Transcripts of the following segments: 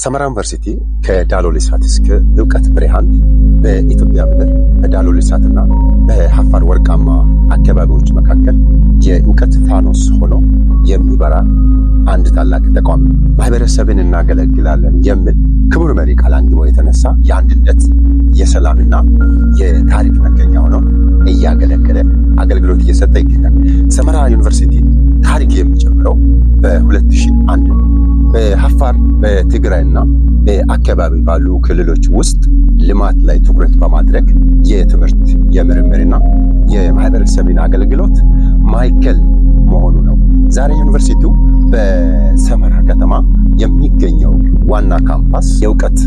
ሰመራ ዩኒቨርሲቲ ከዳሎል እሳት እስከ እውቀት ብርሃን በኢትዮጵያ ምድር በዳሎል እሳትና በአፋር ወርቃማ አካባቢዎች መካከል የእውቀት ፋኖስ ሆኖ የሚበራ አንድ ታላቅ ተቋም ማህበረሰብን እናገለግላለን የሚል ክቡር መሪ ቃል አንግቦ የተነሳ የአንድነት የሰላምና የታሪክ መገኛ ሆኖ እያገለገለ አገልግሎት እየሰጠ ይገኛል። ሰመራ ዩኒቨርሲቲ ታሪክ የሚጀምረው በ2001 በአፋር በትግራይና በአካባቢ ባሉ ክልሎች ውስጥ ልማት ላይ ትኩረት በማድረግ የትምህርት የምርምርና የማህበረሰብን አገልግሎት ማዕከል መሆኑ ነው። ዛሬ ዩኒቨርሲቲው በሰመራ ከተማ የሚገኘው ዋና ካምፓስ የእውቀት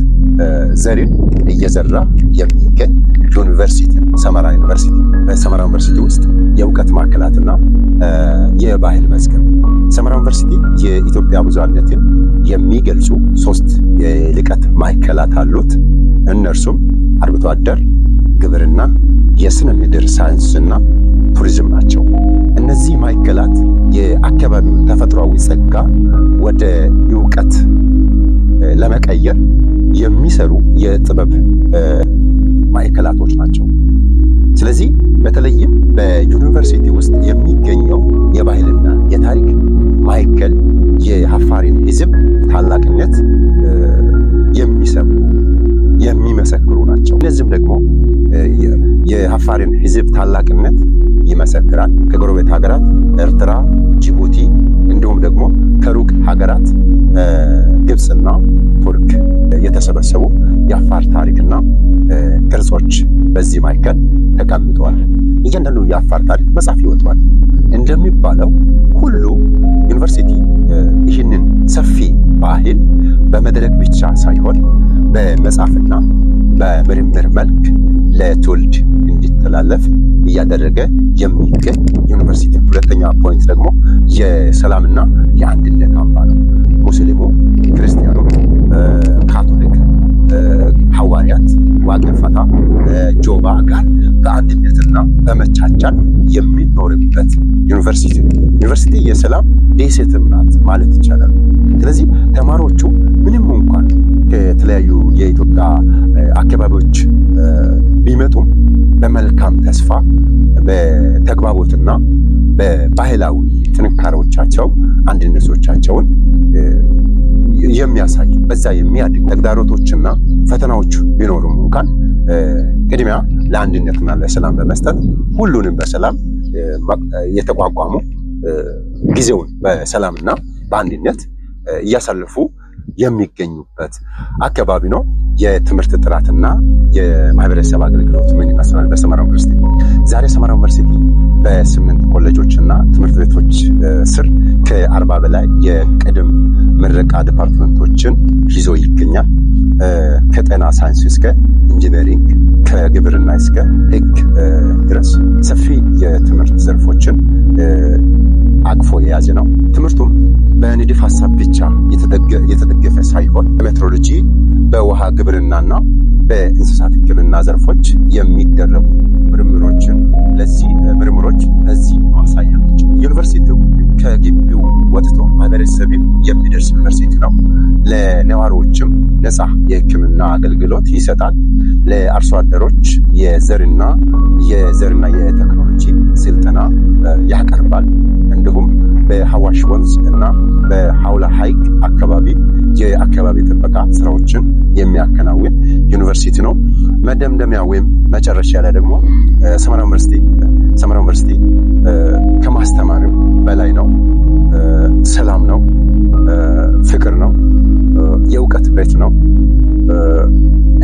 ዘርን እየዘራ የሚገኝ ዩኒቨርሲቲ ሰመራ ዩኒቨርሲቲ። በሰመራ ዩኒቨርሲቲ ውስጥ የእውቀት ማዕከላትና የባህል መዝገብ ሰመራ ዩኒቨርሲቲ የኢትዮጵያ ብዙሃነትን የሚገልጹ 3 የልቀት ማዕከላት አሉት። እነርሱም አርብቶ አደር፣ ግብርና፣ የስነ ምድር ሳይንስና ቱሪዝም ናቸው። እነዚህ ማዕከላት የአካባቢውን ተፈጥሯዊ ጸጋ ወደ እውቀት ለመቀየር የሚሰሩ የጥበብ ማዕከላቶች ናቸው። ስለዚህ በተለይም በዩኒቨርሲቲ ውስጥ የሚገኘው የባህልና የታሪክ ማዕከል የአፋርን ሕዝብ ታላቅነት የሚመሰክሩ ናቸው። እነዚህም ደግሞ የአፋርን ሕዝብ ታላቅነት ይመሰክራል። ከጎረቤት ሀገራት ኤርትራ፣ ጅቡቲ እንዲሁም ደግሞ ከሩቅ ሀገራት ግብፅና ቱርክ የተሰበሰቡ የአፋር ታሪክና ቅርጾች በዚህ ማዕከል ተቀምጠዋል። እያንዳንዱ የአፋር ታሪክ መጽሐፍ ይወጣዋል። እንደሚባለው ሁሉ ዩኒቨርሲቲ ይህንን ሰፊ ባህል በመድረክ ብቻ ሳይሆን በመጽሐፍና በምርምር መልክ ለትውልድ እንዲተላለፍ እያደረገ የሚገኝ ዩኒቨርሲቲ። ሁለተኛ ፖይንት ደግሞ የሰላምና የአንድነት አምባ ነው። ሙስሊሙ፣ ክርስቲያኑ፣ ካቶሊክ፣ ሐዋርያት፣ ዋቅፈታ፣ ጆባ ጋር በአንድነትና በመቻቻል የሚኖርበት ዩኒቨርሲቲ ነው። ዩኒቨርሲቲ የሰላም ደሴትም ናት ማለት ይቻላል። ስለዚህ ተማሪዎቹ ምንም እንኳን ከተለያዩ የኢትዮጵያ አካባቢዎች ቢመጡም በመልካም ተስፋ በተግባቦትና በባህላዊ ጥንካሬዎቻቸው አንድነቶቻቸውን የሚያሳይ በዛ የሚያድግ ተግዳሮቶችና ፈተናዎች ቢኖሩም እንኳን ቅድሚያ ለአንድነትና ለሰላም በመስጠት ሁሉንም በሰላም የተቋቋሙ ጊዜውን በሰላምና በአንድነት እያሳለፉ የሚገኙበት አካባቢ ነው። የትምህርት ጥራትና የማህበረሰብ አገልግሎት ምን ይመስላል በሰመራ ዩኒቨርሲቲ? ዛሬ ሰመራ ዩኒቨርሲቲ በ8 ኮሌጆችና ትምህርት ቤቶች ስር ከ40 በላይ የቅድም ምረቃ ዲፓርትመንቶችን ይዞ ይገኛል። ከጤና ሳይንስ እስከ ኢንጂነሪንግ፣ ከግብርና እስከ ሕግ ድረስ ሰፊ የትምህርት ዘርፎችን አቅፎ የያዘ ነው። ትምህርቱም በንድፍ ሀሳብ ብቻ የተደገፈ ሳይሆን በሜትሮሎጂ፣ በውሃ ግብርናና በእንስሳት ሕክምና ዘርፎች የሚደረጉ ምርምሮች ለዚህ ማሳያ ናቸው። ዩኒቨርሲቲው ከግቢው ወጥቶ ማህበረሰብ የሚደርስ ዩኒቨርሲቲ ነው። ለነዋሪዎችም ነፃ የሕክምና አገልግሎት ይሰጣል። ለአርሶ አደሮች የዘርና የቴክኖሎጂ ስልጠና ያቀርባል። እንዲሁም በሐዋሽ ወንዝ እና በሐውላ ሐይቅ አካባቢ የአካባቢ ጥበቃ ስራዎችን የሚያከናውን ዩኒቨርሲቲ ነው። መደምደሚያ ወይም መጨረሻ ላይ ደግሞ ሰመራ ዩኒቨርሲቲ ከማስተማርም በላይ ነው። ሰላም ነው፣ ፍቅር ነው፣ የእውቀት ቤት ነው።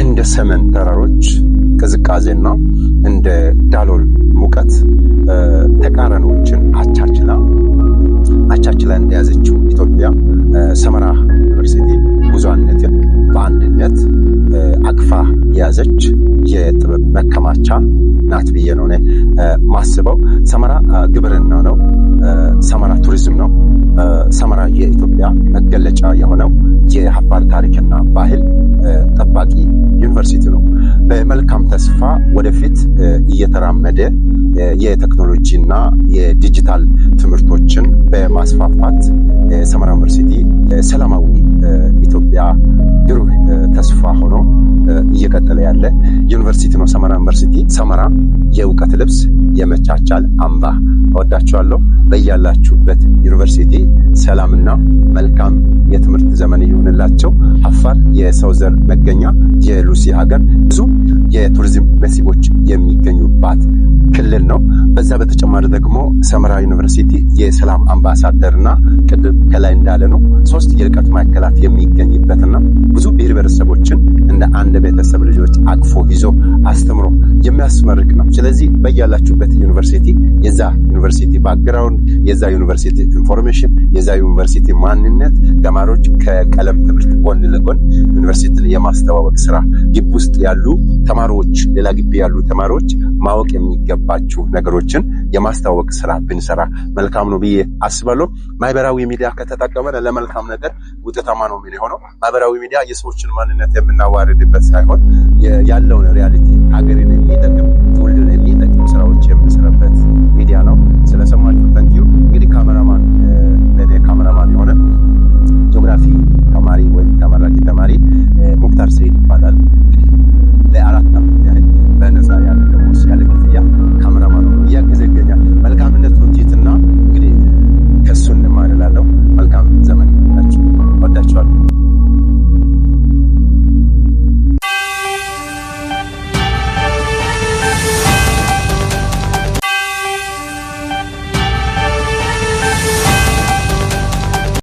እንደ ሰመን ተራሮች ቅዝቃዜና እንደ ዳሎል ሙቀት ተቃራኒዎችን አቻችላ እንደያዘችው ኢትዮጵያ ሰመራ ዩኒቨርሲቲ ብዙሃነትን በአንድነት አቅፋ የያዘች የጥበብ መከማቻ ናት ብዬ ነው ማስበው። ሰመራ ግብርና ነው። ሰመራ ቱሪዝም ነው። ሰመራ የኢትዮጵያ መገለጫ የሆነው የአፋር ታሪክና ባህል ጠባቂ ዩኒቨርሲቲ ነው። በመልካም ተስፋ ወደፊት እየተራመደ የቴክኖሎጂና የዲጂታል ትምህርቶችን በማስፋፋት ሰመራ ዩኒቨርሲቲ ሰላማዊ ኢትዮጵያ እየቀጠለ ያለ ዩኒቨርሲቲ ነው ሰመራ ዩኒቨርሲቲ። ሰመራ የእውቀት ልብስ የመቻቻል አምባ። እወዳችኋለሁ። በያላችሁበት ዩኒቨርሲቲ ሰላምና መልካም የትምህርት ዘመን ይሁንላቸው። አፋር የሰው ዘር መገኛ የሉሲ ሀገር ብዙ የቱሪዝም መስህቦች የሚገኙባት ክልል ነው። በዛ በተጨማሪ ደግሞ ሰመራ ዩኒቨርሲቲ የሰላም አምባሳደርና ቅድም ከላይ እንዳለ ነው 3 የርቀት ማዕከላት የሚገኝበትና ብዙ ብሔር ብሔረሰቦችን እንደ አንድ ቤተሰብ ልጆች አቅፎ ይዞ አስተምሮ የሚያስመርቅ ነው። ስለዚህ በያላችሁበት ዩኒቨርሲቲ የዛ ዩኒቨርሲቲ ባክግራውንድ፣ የዛ ዩኒቨርሲቲ ኢንፎርሜሽን፣ የዛ ዩኒቨርሲቲ ማንነት ተማሪዎች ከቀለም ትምህርት ጎን ለጎን ዩኒቨርሲቲን የማስተዋወቅ ስራ ግቢ ውስጥ ያሉ ተማሪዎች፣ ሌላ ግቢ ያሉ ተማሪዎች ማወቅ የሚገባቸው ነገሮችን የማስተዋወቅ ስራ ብንሰራ መልካም ነው ብዬ አስባለሁ። ማህበራዊ ሚዲያ ከተጠቀመን ለመልካም ነገር ውጤታማ ነው የሚሆነው። ማህበራዊ ሚዲያ የሰዎችን ማንነት የምናዋርድበት ሳይሆን ያለውን ሪያሊቲ ሀገርን የሚጠቅም ትውልድን የሚጠቅም ስራዎች የምንሰራበት ሚዲያ ነው። ስለሰማችሁ ታንኪዩ።